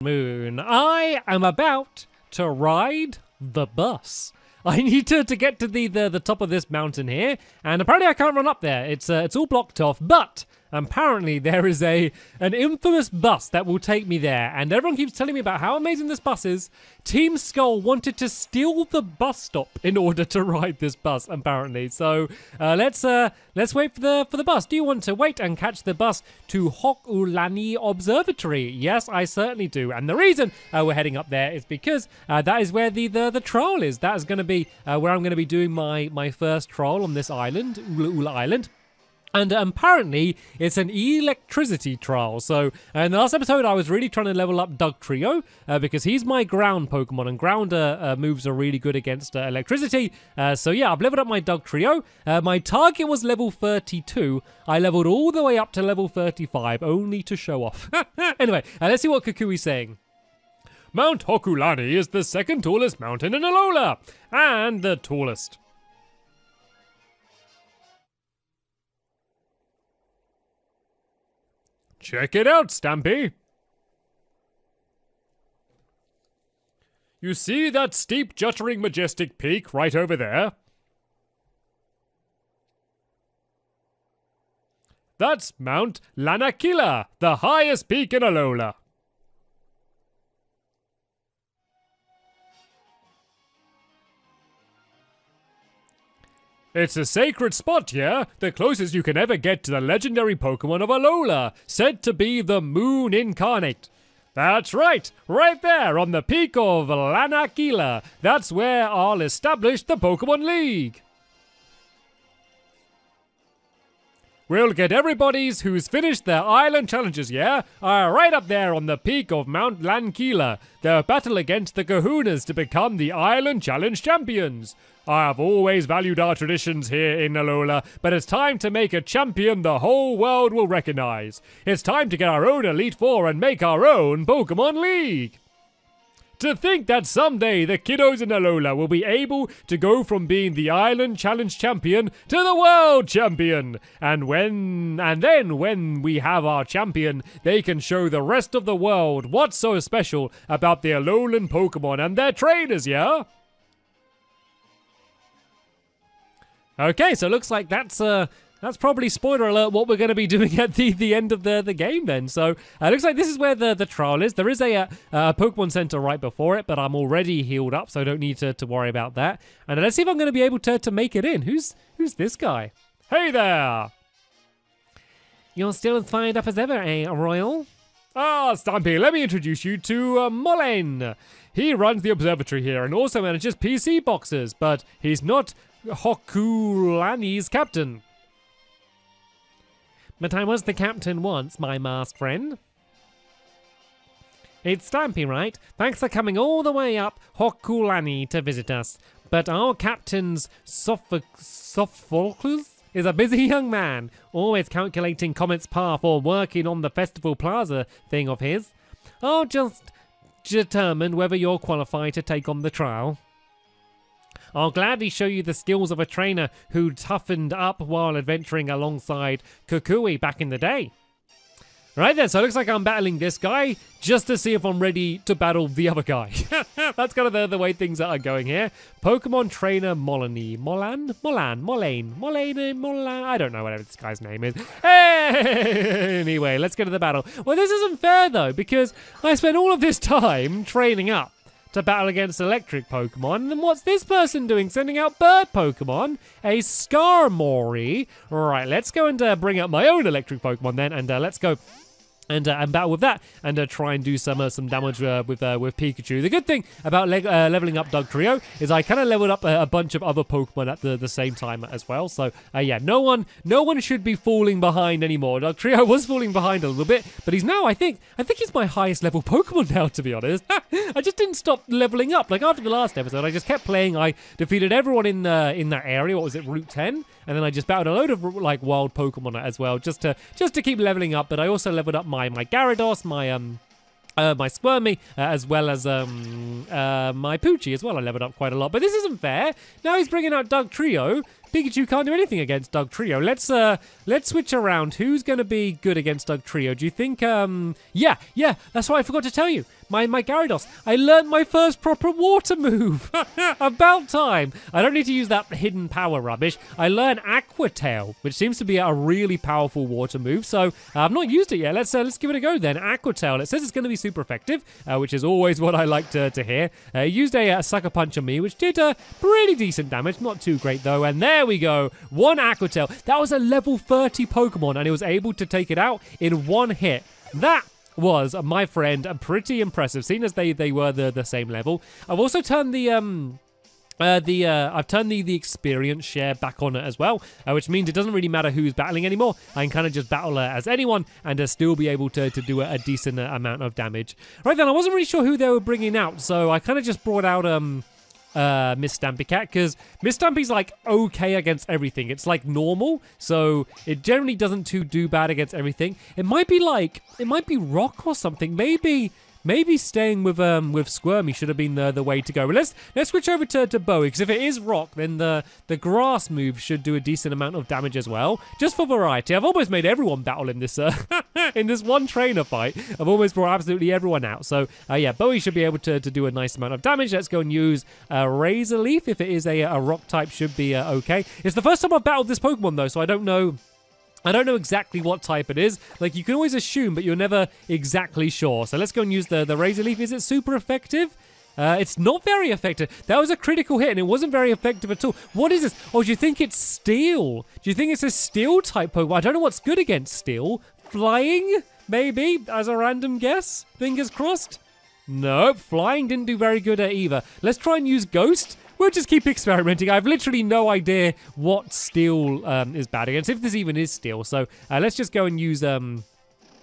Moon. I am about to ride the bus. I need to get to the top of this mountain here, and apparently I can't run up there. It's all blocked off, but apparently there is an infamous bus that will take me there, and everyone keeps telling me about how amazing this bus is. Team Skull wanted to steal the bus stop in order to ride this bus, apparently. So let's wait for the bus. Do you want to wait and catch the bus to Hokulani Observatory? Yes, I certainly do. And the reason we're heading up there is because that is where the trial is. That is going to be where I'm going to be doing my first trial on this island, Ula Ula Island. And apparently, it's an electricity trial. So, in the last episode, I was really trying to level up Dugtrio because he's my ground Pokemon, and ground moves are really good against electricity. So, yeah, I've leveled up my Dugtrio. My target was level 32. I leveled all the way up to level 35, only to show off. Anyway, let's see what Kukui's saying. Mount Hokulani is the second tallest mountain in Alola, and the tallest. Check it out, Stampy. You see that steep, juttering, majestic peak right over there? That's Mount Lanakila, the highest peak in Alola. It's a sacred spot, yeah? The closest you can ever get to the legendary Pokemon of Alola, said to be the Moon Incarnate. That's right there on the peak of Lanakila. That's where I'll establish the Pokemon League. We'll get everybody's who's finished their island challenges, yeah? Right up there on the peak of Mount Lanakila. They'll battle against the Kahunas to become the Island Challenge champions. I have always valued our traditions here in Alola, but it's time to make a champion the whole world will recognize. It's time to get our own Elite Four and make our own Pokemon League. To think that someday the kiddos in Alola will be able to go from being the Island Challenge champion to the World Champion. And then when we have our champion, they can show the rest of the world what's so special about the Alolan Pokemon and their trainers, yeah? Okay, so it looks like that's probably, spoiler alert, what we're going to be doing at the end of the game then. So it looks like this is where the trial is. There is a Pokemon Center right before it, but I'm already healed up, so I don't need to worry about that. And let's see if I'm going to be able to make it in. Who's this guy? Hey there! You're still as fired up as ever, eh, Royal? Ah, Stampy, let me introduce you to Molen. He runs the observatory here and also manages PC boxes, but he's not Hokulani's captain. But I was the captain once, my masked friend. It's Stampy, right? Thanks for coming all the way up Hokulani to visit us. But our captain's Sophocles is a busy young man, always calculating Comet's path or working on the Festival Plaza thing of his. I'll just determine whether you're qualified to take on the trial. I'll gladly show you the skills of a trainer who toughened up while adventuring alongside Kukui back in the day. Right then, so it looks like I'm battling this guy just to see if I'm ready to battle the other guy. That's kind of the way things are going here. Pokemon Trainer Molani. Molan? I don't know whatever this guy's name is. Hey! Anyway, let's get to the battle. Well, this isn't fair though, because I spent all of this time training up to battle against electric Pokemon. And then what's this person doing? Sending out bird Pokemon? A Skarmory. Right, let's go and bring up my own electric Pokemon then, and let's go and battle with that, and try and do some damage with Pikachu. The good thing about leveling up Dugtrio is I kind of leveled up a bunch of other Pokemon at the same time as well. So yeah, no one should be falling behind anymore. Dugtrio was falling behind a little bit, but he's now I think he's my highest level Pokemon now, to be honest. I just didn't stop leveling up. Like after the last episode, I just kept playing. I defeated everyone in that area. What was it, Route 10? And then I just battled a load of like wild Pokemon as well, just to keep leveling up. But I also leveled up my Gyarados, my Squirmy, as well as my Poochie as well. I leveled up quite a lot. But this isn't fair. Now he's bringing out Dugtrio. Pikachu can't do anything against Dugtrio. Let's switch around. Who's going to be good against Dugtrio? Do you think? Yeah, that's what I forgot to tell you. my Gyarados. I learned my first proper water move. About time. I don't need to use that hidden power rubbish. I learned Aqua Tail, which seems to be a really powerful water move. So I've not used it yet. Let's give it a go then. Aqua Tail. It says it's going to be super effective, which is always what I like to hear. Used a Sucker Punch on me, which did pretty decent damage. Not too great though. And there we go. One Aqua Tail. That was a level 30 Pokemon, and it was able to take it out in one hit. That was, my friend, pretty impressive, seeing as they were the same level. I've also turned the experience share back on it as well, which means it doesn't really matter who's battling anymore. I can kind of just battle as anyone and still be able to do a decent amount of damage. Right then, I wasn't really sure who they were bringing out, so I kind of just brought out Miss Stampy Cat, because Miss Stampy's like okay against everything. It's like normal, so it generally doesn't do bad against everything. It might be rock or something. Maybe staying with Squirmy should have been the way to go. But let's switch over to Bowie, because if it is rock, then the grass move should do a decent amount of damage as well, just for variety. I've almost made everyone battle in this in this one trainer fight. I've almost brought absolutely everyone out. So yeah, Bowie should be able to do a nice amount of damage. Let's go and use Razor Leaf. If it is a rock type, should be okay. It's the first time I've battled this Pokemon though, so I don't know exactly what type it is. Like, you can always assume, but you're never exactly sure. So let's go and use the Razor Leaf. Is it super effective? It's not very effective. That was a critical hit, and it wasn't very effective at all. What is this? Oh, do you think it's Steel? Do you think it's a Steel type Pokemon? I don't know what's good against Steel. Flying? Maybe, as a random guess? Fingers crossed? Nope, Flying didn't do very good either. Let's try and use Ghost. We'll just keep experimenting. I have literally no idea what Steel is bad against, if this even is Steel. So let's just go and use go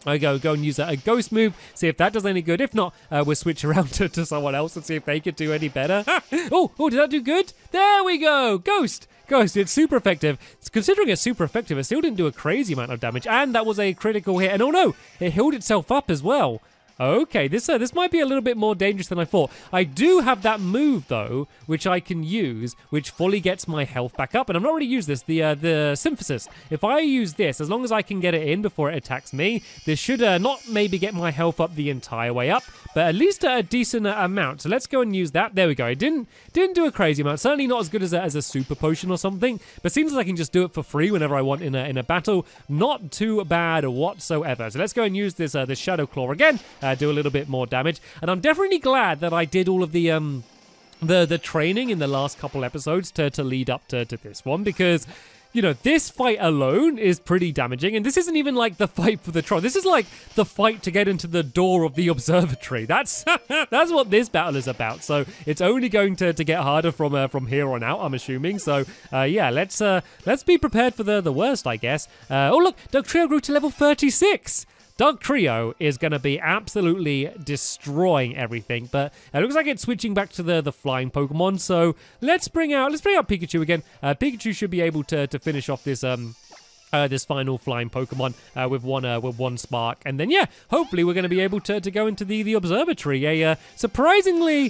and use a Ghost move, see if that does any good. If not, we'll switch around to someone else and see if they could do any better. Oh, did that do good? There we go. Ghost, it's super effective. Considering it's super effective, it still didn't do a crazy amount of damage, and that was a critical hit. And oh no, it healed itself up as well. Okay, this might be a little bit more dangerous than I thought. I do have that move, though, which I can use, which fully gets my health back up. And I've not really used this, the Synthesis. If I use this, as long as I can get it in before it attacks me, this should not maybe get my health up the entire way up, but at least a decent amount. So let's go and use that. There we go. It didn't do a crazy amount. Certainly not as good as a super potion or something, but seems like I can just do it for free whenever I want in a battle. Not too bad whatsoever. So let's go and use this Shadow Claw again. Do a little bit more damage, and I'm definitely glad that I did all of the training in the last couple episodes to lead up to this one, because you know, this fight alone is pretty damaging, and this isn't even like the fight for the throne. This is like the fight to get into the door of the observatory. That's that's what this battle is about. So it's only going to get harder from here on out, I'm assuming. So yeah, let's be prepared for the worst, I guess. Oh look, Dugtrio grew to level 36. Dugtrio is going to be absolutely destroying everything, but it looks like it's switching back to the flying Pokemon. So let's bring out Pikachu again. Pikachu should be able to finish off this this final flying Pokemon with one spark, and then yeah, hopefully we're going to be able to go into the observatory. A surprisingly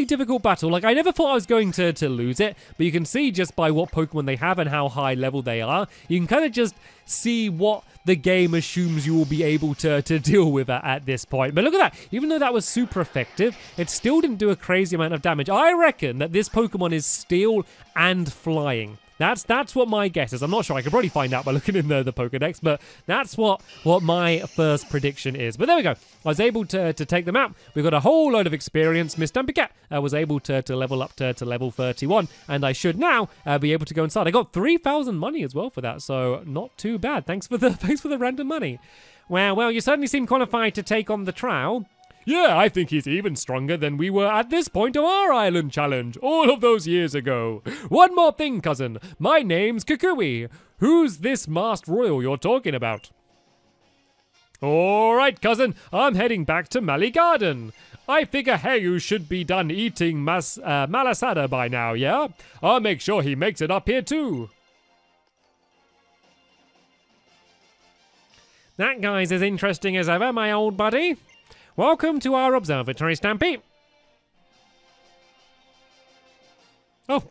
difficult battle. Like, I never thought I was going to lose it, but you can see just by what Pokemon they have and how high level they are, you can kind of just see what the game assumes you will be able to deal with at this point. But look at that. Even though that was super effective, it still didn't do a crazy amount of damage. I reckon that this Pokemon is Steel and Flying. That's what my guess is. I'm not sure. I could probably find out by looking in the Pokedex, but that's what my first prediction is. But there we go. I was able to take them out. We got a whole load of experience. Miss Dumpycat was able to level up to level 31, and I should now be able to go inside. I got 3,000 money as well for that, so not too bad. Thanks for the random money. Well, you certainly seem qualified to take on the trial. Yeah, I think he's even stronger than we were at this point of our island challenge, all of those years ago. One more thing, cousin. My name's Kukui. Who's this masked royal you're talking about? All right, cousin. I'm heading back to Mali Garden. I figure Hayu should be done eating malasada by now, yeah? I'll make sure he makes it up here, too. That guy's as interesting as ever, my old buddy. Welcome to our observatory, Stampy. Oh,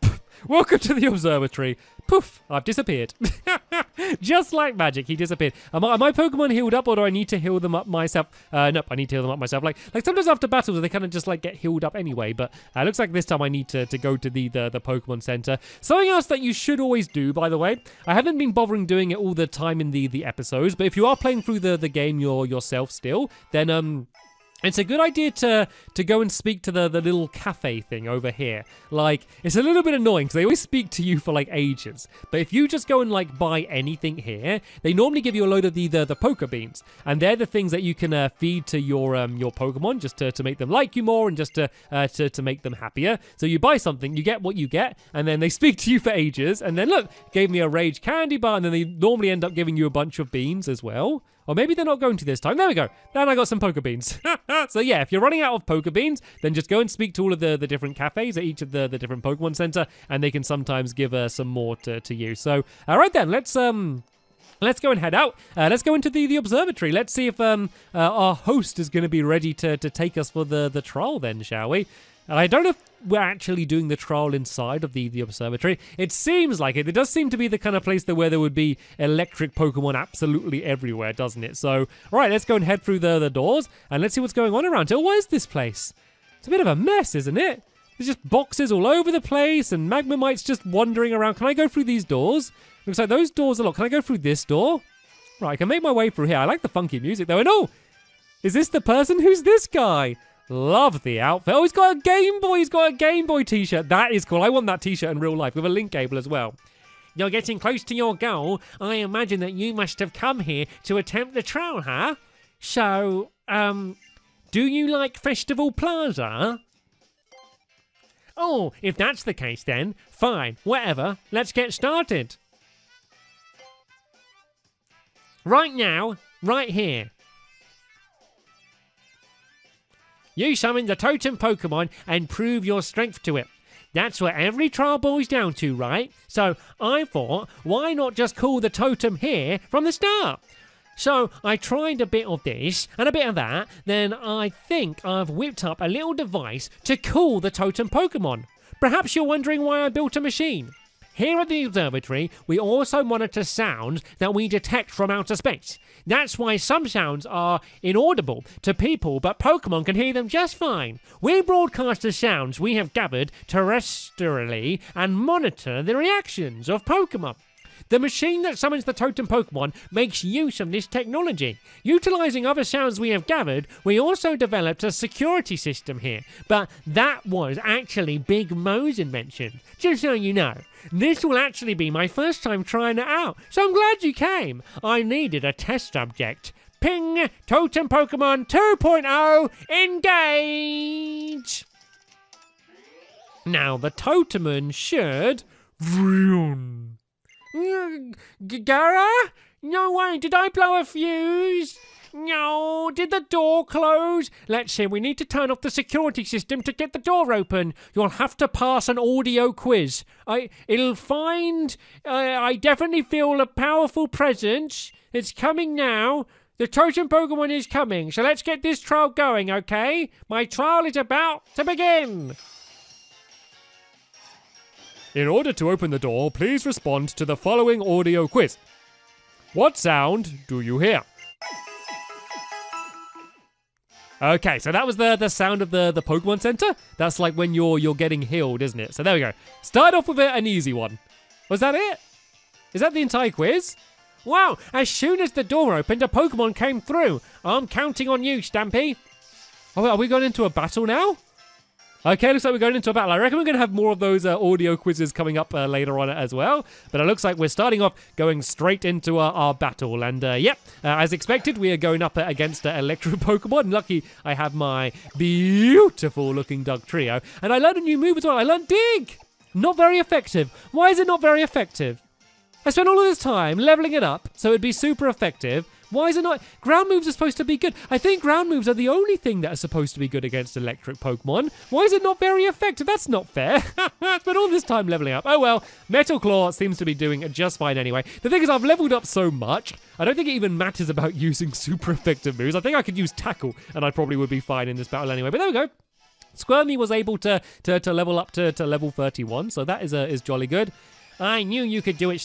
Welcome to the observatory. Poof, I've disappeared. Just like magic, he disappeared. Am my Pokemon healed up, or do I need to heal them up myself? Nope, I need to heal them up myself. Like sometimes after battles, they kind of just like get healed up anyway, but it looks like this time I need to go to the Pokemon Center. Something else that you should always do, by the way, I haven't been bothering doing it all the time in the episodes, but if you are playing through the game yourself still, then it's a good idea to go and speak to the little cafe thing over here. Like, it's a little bit annoying because they always speak to you for like ages. But if you just go and like buy anything here, they normally give you a load of the Poke Beans, and they're the things that you can feed to your Pokemon just to make them like you more and just to make them happier. So you buy something, you get what you get, and then they speak to you for ages. And then look, gave me a Rage Candy Bar, and then they normally end up giving you a bunch of beans as well. Or maybe they're not going to this time. There we go. Then I got some Poke Beans. So yeah, if you're running out of Poke Beans, then just go and speak to all of the different cafes at each of the different Pokemon Center, and they can sometimes give some more to you. So, all right then, let's go and head out. Let's go into the observatory. Let's see if our host is going to be ready to take us for the trial then, shall we? I don't know if we're actually doing the trial inside of the observatory. It seems like it. It does seem to be the kind of place where there would be electric Pokemon absolutely everywhere, doesn't it? So, all right, let's go and head through the doors, and let's see what's going on around here. What is this place? It's a bit of a mess, isn't it? There's just boxes all over the place, and Magmamites just wandering around. Can I go through these doors? Looks like those doors are locked. Can I go through this door? Right, I can make my way through here. I like the funky music, though. And oh, is this the person? Who's this guy? Love the outfit. Oh, he's got a Game Boy. He's got a Game Boy t-shirt. That is cool. I want that t-shirt in real life with a link cable as well. You're getting close to your goal. I imagine that you must have come here to attempt the trial, huh? So, do you like Festival Plaza? Oh, if that's the case then, fine. Whatever. Let's get started. Right now, right here. You summon the totem Pokemon and prove your strength to it. That's what every trial boils down to, right? So I thought, why not just call the totem here from the start? So I tried a bit of this and a bit of that, then I think I've whipped up a little device to call the totem Pokemon. Perhaps you're wondering why I built a machine. Here at the observatory, we also monitor sounds that we detect from outer space. That's why some sounds are inaudible to people, but Pokemon can hear them just fine. We broadcast the sounds we have gathered terrestrially and monitor the reactions of Pokemon. The machine that summons the totem Pokemon makes use of this technology. Utilizing other sounds we have gathered, we also developed a security system here, but that was actually Big Mo's invention. Just so you know, this will actually be my first time trying it out, so I'm glad you came. I needed a test subject. Ping! Totem Pokemon 2.0, engage! Now the Totemon should... Gara? No way, did I blow a fuse? No, did the door close? Let's see, we need to turn off the security system to get the door open. You'll have to pass an audio quiz. It'll find... I definitely feel a powerful presence. It's coming now. The totem Pokemon is coming, so let's get this trial going, okay? My trial is about to begin. In order to open the door, please respond to the following audio quiz. What sound do you hear? Okay, so that was the sound of the Pokemon Center. That's like when you're getting healed, isn't it? So there we go. Start off with an easy one. Was that it? Is that the entire quiz? Wow, as soon as the door opened, a Pokemon came through. I'm counting on you, Stampy. Oh, are we going into a battle now? Okay, looks like we're going into a battle. I reckon we're going to have more of those audio quizzes coming up later on as well. But it looks like we're starting off going straight into our battle. And yep, as expected, we are going up against Electro Pokemon. Lucky I have my beautiful looking Dugtrio. And I learned a new move as well. I learned Dig. Not very effective. Why is it not very effective? I spent all of this time leveling it up so it'd be super effective. Why is it not? Ground moves are supposed to be good. I think ground moves are the only thing that are supposed to be good against electric Pokemon. Why is it not very effective? That's not fair. I spent all this time leveling up. Oh well, Metal Claw seems to be doing just fine anyway. The thing is, I've leveled up so much, I don't think it even matters about using super effective moves. I think I could use Tackle, and I probably would be fine in this battle anyway. But there we go. Squirmy was able to level up to level 31, so that is jolly good. I knew you could do it,